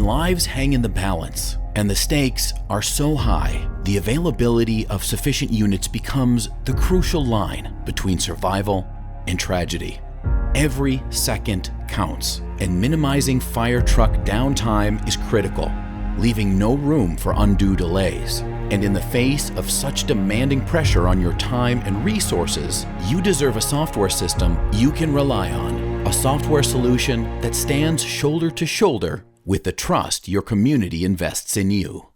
When lives hang in the balance and the stakes are so high, the availability of sufficient units becomes the crucial line between survival and tragedy. Every second counts, and minimizing fire truck downtime is critical, leaving no room for undue delays. And in the face of such demanding pressure on your time and resources, you deserve a software system you can rely on, a software solution that stands shoulder to shoulder with the trust your community invests in you.